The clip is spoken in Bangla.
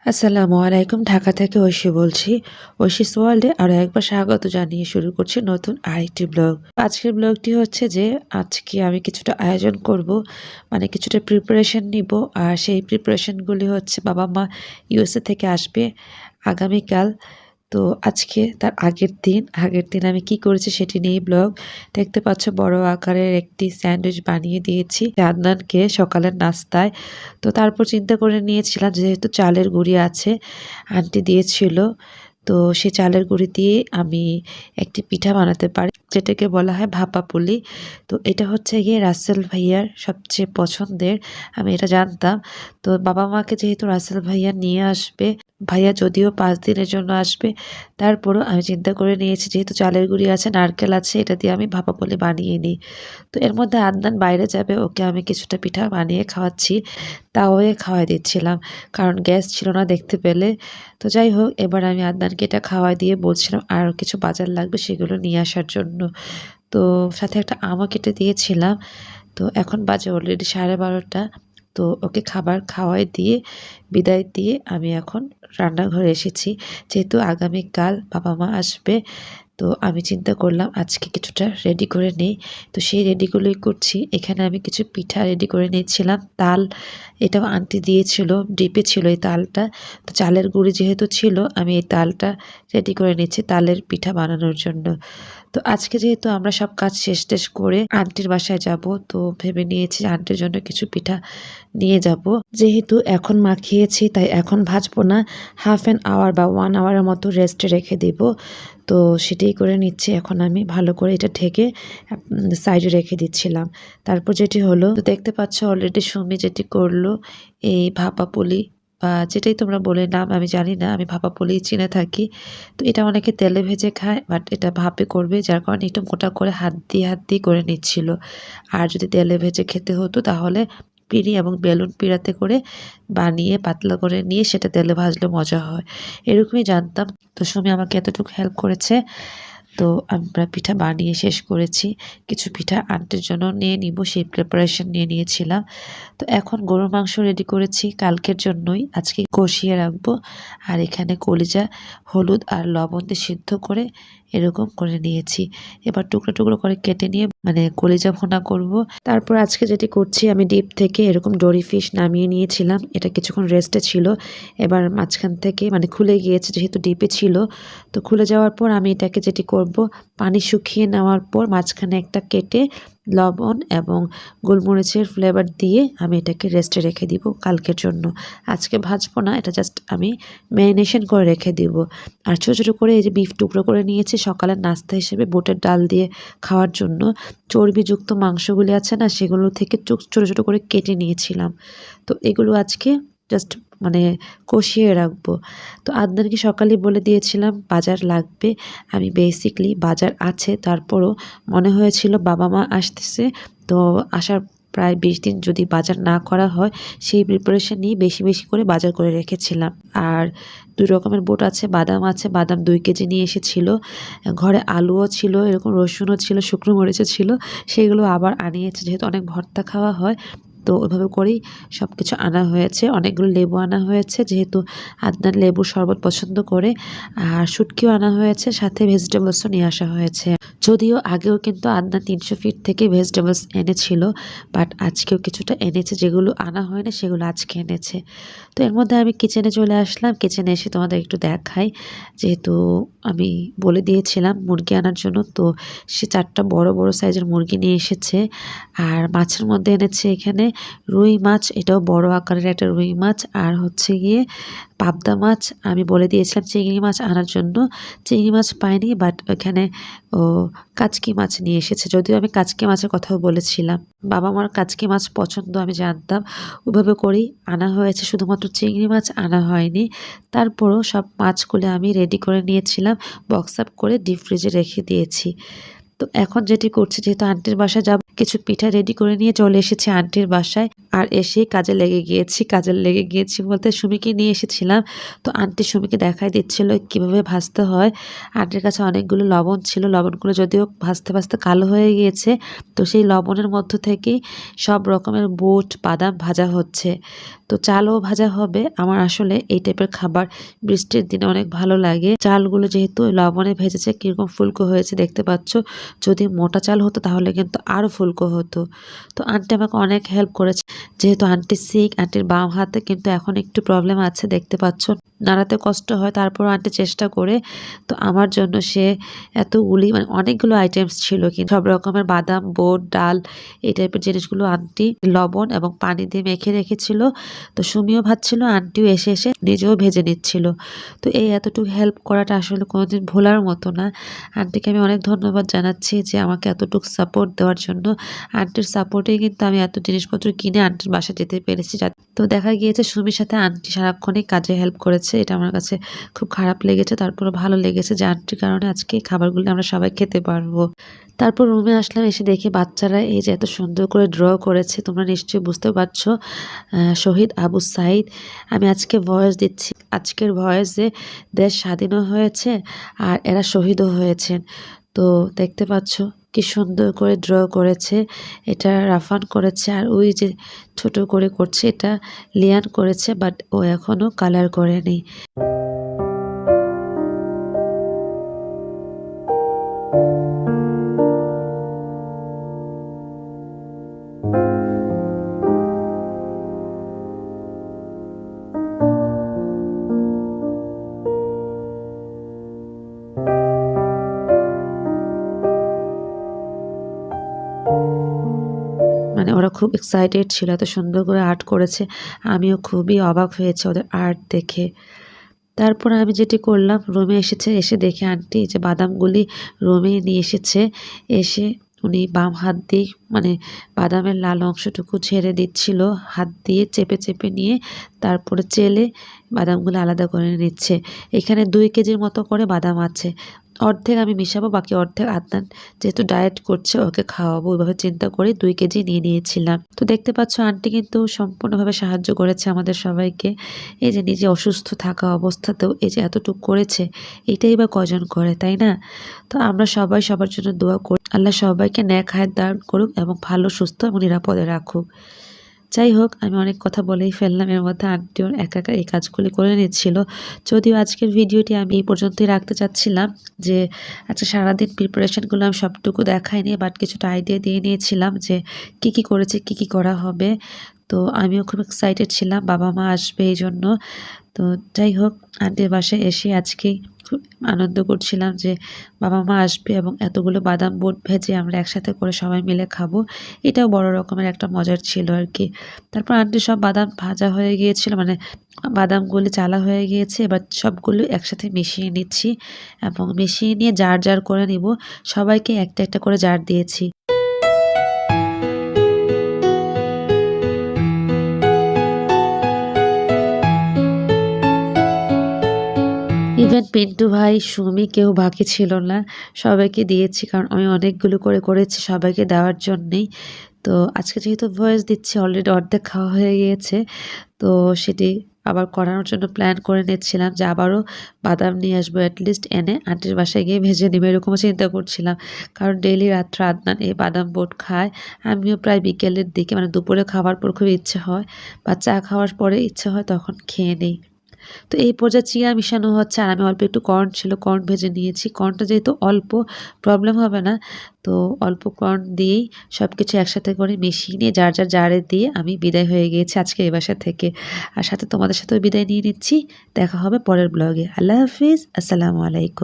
আসসালামু আলাইকুম। ঢাকা থেকে ঐশী বলছি। ঐশীস ওয়ার্ল্ডে আরও একবার স্বাগত জানিয়ে শুরু করছি নতুন আরেকটি ব্লগ। আজকের ব্লগটি হচ্ছে যে আজকে আমি কিছুটা আয়োজন করব, মানে কিছুটা প্রিপারেশন নিব। আর সেই প্রিপারেশনগুলি হচ্ছে বাবা মা ইউএসএ থেকে আসবে আগামীকাল। তো আজকে তার আগের দিন আমি কি করেছি সেটি নিয়েই ব্লগ। দেখতে পাচ্ছ বড় আকারের একটি স্যান্ডউইচ বানিয়ে দিয়েছি আদনানকে সকালের নাস্তায়। তো তারপর চিন্তা করে নিয়েছিলাম যেহেতু চালের গুঁড়ি আছে, আন্টি দিয়েছিল, তো সেই চালের গুঁড়ি দিয়ে আমি একটি পিঠা বানাতে পারি যেটাকে বলা হয় ভাপা পুলি। তো এটা হচ্ছে গিয়ে রাসেল ভাইয়ার সবচেয়ে পছন্দের, আমি এটা জানতাম। তো বাবা মাকে যেহেতু রাসেল ভাইয়া নিয়ে আসবে, ভাইয়া যদিও 5 দিনের জন্য আসবে, তারপরও আমি চিন্তা করে নিয়েছি যেহেতু চালের গুঁড়ি আছে, নারকেল আছে, এটা দিয়ে আমি ভাপা পুলি বানিয়ে নিই। তো এর মধ্যে আদনান বাইরে যাবে, ওকে আমি কিছুটা পিঠা বানিয়ে খাওয়াচ্ছি, তাওয়ে খাওয়াই দিচ্ছিলাম কারণ গ্যাস ছিল না দেখতে পেলে। তো যাই হোক, এবার আমি আদনানকে এটা খাওয়াই দিয়ে বলছিলাম আর কিছু বাজার লাগবে সেগুলো নিয়ে আসার জন্য। তো সাথে একটা আমও কেটে দিয়েছিলাম। তো এখন বাজে অলরেডি 12:30। তো ওকে খাবার খাওয়াই দিয়ে বিদায় দিয়ে আমি এখন রান্নাঘরে এসেছি, যেহেতু আগামীকাল বাবা মা আসবে। তো আমি চিন্তা করলাম আজকে কিছুটা রেডি করে নেই। তো সেই রেডিগুলোই করছি। এখানে আমি কিছু পিঠা রেডি করে নিয়েছিলাম। তাল এটাও আন্টি দিয়েছিল, ডিপে ছিল এই তালটা। তো চালের গুঁড়ি যেহেতু ছিল, আমি এই তালটা রেডি করে নিচ্ছি তালের পিঠা বানানোর জন্য। তো আজকে যেহেতু আমরা সব কাজ শেষ করে আন্টির বাসায় যাব, তো ভেবে নিয়েছি আন্টির জন্য কিছু পিঠা নিয়ে যাব। যেহেতু এখন মাখিয়েছি তাই এখন ভাজবো না, হাফ অ্যান আওয়ার বা 1 আওয়ারের মতো রেস্টে রেখে দেব। তো সেটাই করে নিচ্ছি এখন আমি, ভালো করে এটা ঢেকে সাইডে রেখে দিচ্ছিলাম। তারপর যেটি হলো, তো দেখতে পাচ্ছ অলরেডি সুমি যেটি করলো, এই ভাপা পুলি বা যেটাই তোমরা বলে নাম আমি জানি না, আমি ভাপা পুলি চিনে থাকি। তো এটা অনেকে তেলে ভেজে খায়, বাট এটা ভাপে করবে, যার কারণে একটু মোটা করে হাত দিয়ে করে নিচ্ছিল। আর যদি তেলে ভেজে খেতে হতো তাহলে পিঁড়ি এবং বেলুন পিঁড়াতে করে বানিয়ে পাতলা করে নিয়ে সেটা তেলে ভাজলে মজা হয়, এরকমই জানতাম। তো সুমি আমাকে এতটুকু হেল্প করেছে। তো আমরা পিঠা বানিয়ে শেষ করেছি। কিছু পিঠা আন্টির জন্য নিয়ে নিব, সেই প্রিপারেশন নিয়ে নিয়েছিলাম। তো এখন গরুর মাংস রেডি করেছি কালকের জন্যই, আজকে কষিয়ে রাখবো। আর এখানে কলিজা হলুদ আর লবণ দিয়ে সিদ্ধ করে এরকম করে নিয়েছি। এবার টুকরো টুকরো করে কেটে নিয়ে মানে কলিজা ভুনা করব। তারপর আজকে যেটি করছি, আমি ডিপ থেকে এরকম ডোরি ফিশ নামিয়ে নিয়েছিলাম, এটা কিছুক্ষণ রেস্টে ছিল। এবার মাঝখান থেকে মানে খুলে গিয়েছে যেহেতু ডিপে ছিল। তো খুলে যাওয়ার পর আমি এটাকে যেটি করব, পানি শুকিয়ে নেওয়ার পর মাঝখানে একটা কেটে লবণ এবং গোলমরিচের ফ্লেভার দিয়ে আমি এটাকে রেস্টে রেখে দিব কালকের জন্য। আজকে ভাজবো না, এটা জাস্ট আমি ম্যারিনেশন করে রেখে দিব। আর ছোটো ছোটো করে এই যে বিফ টুকরো করে নিয়েছি সকালের নাস্তা হিসেবে বুটের ডাল দিয়ে খাওয়ার জন্য। চর্বিযুক্ত মাংসগুলি আছে না, সেগুলো থেকে ছোটো ছোটো করে কেটে নিয়েছিলাম। তো এগুলো আজকে জাস্ট মানে কষিয়ে রাখবো। তো আদনানকে সকালেই বলে দিয়েছিলাম বাজার লাগবে, আমি বেসিকলি বাজার আছে, তারপরও মনে হয়েছিল বাবা মা আসতেছে, তো আসার প্রায় 20 দিন যদি বাজার না করা হয়, সেই প্রিপারেশন নিয়ে বেশি বেশি করে বাজার করে রেখেছিলাম। আর 2 রকমের বুট আছে, বাদাম 2 কেজি নিয়ে এসেছিল। ঘরে আলুও ছিল, এরকম রসুনও ছিল, শুকনো মরিচও ছিল, সেগুলো আবার আনিয়েছে যেহেতু অনেক ভর্তা খাওয়া হয়। তো ওইভাবে করেই সব কিছু আনা হয়েছে। অনেকগুলো লেবু আনা হয়েছে যেহেতু আদনান লেবুর শরবত পছন্দ করে। আর শুটকিও আনা হয়েছে, সাথে ভেজিটেবলসও নিয়ে আসা হয়েছে। যদিও আগেও কিন্তু আদনান 300 ফিট থেকে ভেজিটেবলস এনেছিল, বাট আজকেও কিছুটা এনেছে, যেগুলো আনা হয় না সেগুলো আজকে এনেছে। তো এর মধ্যে আমি কিচেনে চলে আসলাম। কিচেনে এসে তোমাদের একটু দেখাই, যেহেতু আমি বলে দিয়েছিলাম মুরগি আনার জন্য, তো সে 4টা বড় বড় সাইজের মুরগি নিয়ে এসেছে। আর মাছের মধ্যে এনেছে এখানে রুই মাছ, এটাও বড় আকারের একটা রুই মাছ। আর হচ্ছে গিয়ে পাবদা মাছ, আমি বলে দিয়েছিলাম চিংড়ি মাছ আনার জন্য, চিংড়ি মাছ পাইনি, বাট ওখানে ও কাচকি মাছ নিয়ে এসেছে। যদিও আমি কাচকি মাছের কথাও বলেছিলাম, বাবা মার কাচকি মাছ পছন্দ আমি জানতাম, ওইভাবে করেই আনা হয়েছে, শুধুমাত্র চিংড়ি মাছ আনা হয়নি। তারপরও সব মাছগুলো আমি রেডি করে নিয়েছিলাম, বক্স আপ করে ডিপ ফ্রিজে রেখে দিয়েছি। তো এখন যেটি করছি, যেহেতু আন্টির বাসায় যাব, কিছু পিঠা রেডি করে নিয়ে চলে এসেছি আন্টির বাসায়। আর এসেই কাজে লেগে গিয়েছি বলতে সুমিকে নিয়ে এসেছিলাম। তো আন্টি সুমিকে দেখাই দিচ্ছিল কিভাবে ভাজতে হয়। আন্টির কাছে অনেকগুলো লবণ ছিল, লবণগুলো যদিও ভাজতে ভাজতে কালো হয়ে গিয়েছে। তো সেই লবণের মধ্য থেকেই সব রকমের বুট বাদাম ভাজা হচ্ছে। তো চালও ভাজা হবে। আমার আসলে এই টাইপের খাবার বৃষ্টির দিনে অনেক ভালো লাগে। চালগুলো যেহেতু লবণে ভেজেছে কিরকম ফুলকো হয়েছে দেখতে পাচ্ছ। যদি মোটা চাল হতো তাহলে কিন্তু আরো ফুলকো হতো। তো আন্টি আমাকে অনেক হেল্প করেছে, যেহেতু আন্টি সিক, আন্টির বাম হাতে কিন্তু এখন একটু প্রবলেম আছে দেখতে পাচ্ছ, নাড়াতে কষ্ট হয়, তারপর আন্টি চেষ্টা করে। তো আমার জন্য সে এতগুলি মানে অনেকগুলো আইটেমস ছিল, কিন্তু সব রকমের বাদাম বুট ডাল এই টাইপের জিনিসগুলো আন্টি লবণ এবং পানি দিয়ে মেখে রেখেছিল। তো সুমিও ভাজছিল, আন্টিও এসে এসে নিজেও ভেজে নিচ্ছিল। তো এই এতটুকু হেল্প করাটা আসলে কোনোদিন ভোলার মতো না। আন্টিকে আমি অনেক ধন্যবাদ জানাচ্ছি যে আমাকে এতটুকু সাপোর্ট দেওয়ার জন্য। আন্টির সাপোর্টেই কিন্তু আমি এত জিনিসপত্র কিনে আন্টির বাসায় যেতে পেরেছি। তো দেখা গিয়েছে সুমির সাথে আন্টি সারাক্ষণই কাজে হেল্প করেছে, এটা আমার কাছে খুব খারাপ লেগেছে, তারপরে ভালো লেগেছে যে আন্টির কারণে আজকে এই খাবারগুলো আমরা সবাই খেতে পারবো। তারপর রুমে আসলাম, এসে দেখি বাচ্চারা এই যে এত সুন্দর করে ড্র করেছে, তোমরা নিশ্চয়ই বুঝতে পারছো শহীদ আবু সাইদ। আমি আজকে ভয়েস দিচ্ছি, আজকের ভয়েসে দেশ স্বাধীনও হয়েছে আর এরা শহীদও হয়েছেন। তো দেখতে পাচ্ছ কি সুন্দর করে ড্র করেছে, এটা রাফান করেছে। আর ওই যে ছোট করে করছে এটা লিয়ান করেছে, বাট ও এখনো কালার করেনি। মানে ওরা খুব এক্সাইটেড ছিল, এত সুন্দর করে আর্ট করেছে। আমিও খুবই অবাক হয়েছে ওদের আর্ট দেখে। তারপর আমি যেটি করলাম, রুমে এসে দেখে আন্টি যে বাদামগুলি রুমে নিয়ে এসেছে। এসে উনি বাম হাত দিয়ে মানে বাদামের লাল অংশটুকু ছেড়ে দিচ্ছিল, হাত দিয়ে চেপে চেপে নিয়ে তারপরে চেলে বাদামগুলো আলাদা করে নিচ্ছে। এখানে 2 কেজির মতো করে বাদাম আছে, অর্ধেক আমি মিশাবো, বাকি অর্ধেক আদনান যেহেতু ডায়েট করছে ওকে খাওয়াবো, ওইভাবে চিন্তা করে 2 কেজি নিয়ে নিয়েছিলাম। তো দেখতে পাচ্ছ আন্টি কিন্তু সম্পূর্ণভাবে সাহায্য করেছে আমাদের সবাইকে। এই যে নিজে অসুস্থ থাকা অবস্থাতেও এই যে এতটুকু করেছে, এটাই বা কজন করে, তাই না? তো আমরা সবাই সবার জন্য দোয়া করি, আল্লাহ সবাইকে নেক হায়াত দান করুক এবং ভালো সুস্থ এবং নিরাপদে রাখুক। যাই হোক, আমি অনেক কথা বলেই ফেললাম, এর মধ্যে আন্টিও একা একা এই কাজগুলি করে নিচ্ছিল। যদিও আজকের ভিডিওটি আমি এই পর্যন্তই রাখতে চাচ্ছিলাম, যে আচ্ছা সারাদিন প্রিপারেশনগুলো আমি সবটুকু দেখাইনি, বাট কিছুটা আইডিয়া দিয়ে নিয়েছিলাম যে কি করেছে কি করা হবে। তো আমিও খুব এক্সাইটেড ছিলাম, বাবা মা আসবে এই জন্য। তো যাই হোক, আন্টির বাসায় এসে আজকেই খুব আনন্দ করছিলাম যে বাবা মা আসবে এবং এতগুলো বাদাম বুট ভেজে আমরা একসাথে করে সবাই মিলে খাবো। এটাও বড় রকমের একটা মজার ছিল আর কি। তারপর আন্টি সব বাদাম ভাজা হয়ে গিয়েছিল, মানে বাদামগুলি চালা হয়ে গিয়েছে, এবার সবগুলো একসাথে মিশিয়ে নিচ্ছি এবং মিশিয়ে নিয়ে জার করে নিব। সবাইকে একটা একটা করে জার দিয়েছি। ইভেন পিন্টু ভাই সুমি কেউ বাকি ছিল না, সবাইকে দিয়েছি, কারণ আমি অনেকগুলো করে করেছি সবাইকে দেওয়ার জন্যেই। তো আজকে যেহেতু ভয়েস দিচ্ছি, অলরেডি অর্ধেক খাওয়া হয়ে গিয়েছে, তো সেটি আবার করানোর জন্য প্ল্যান করে নিচ্ছিলাম যে আবারও বাদাম নিয়ে আসবো, অ্যাটলিস্ট এনে আন্টির বাসায় গিয়ে ভেজে নেবে, এরকমও চিন্তা করছিলাম। কারণ ডেইলি রাত্রে আদনান এই বাদাম বোট খায়, আমিও প্রায় বিকেলের দিকে মানে দুপুরে খাওয়ার পর খুব ইচ্ছে হয় বা চা খাওয়ার পরে ইচ্ছে হয় তখন খেয়ে নিই। তো এই পর্যায়ে চিয়া মিশানো হচ্ছে, আর আমি অল্প একটু কর্ন ছিল, কর্ন ভেজে নিয়েছি। কর্নটা যেহেতু অল্প, প্রবলেম হবে না, তো অল্প কর্ন দিয়েই সব কিছু একসাথে করে মিশিয়ে নিয়ে যার জারে দিয়ে আমি বিদায় হয়ে গিয়েছি আজকে এই বাসা থেকে। আর সাথে তোমাদের সাথেও বিদায় নিয়ে নিচ্ছি। দেখা হবে পরের ব্লগে। আল্লাহ হাফিজ, আসসালামু আলাইকুম।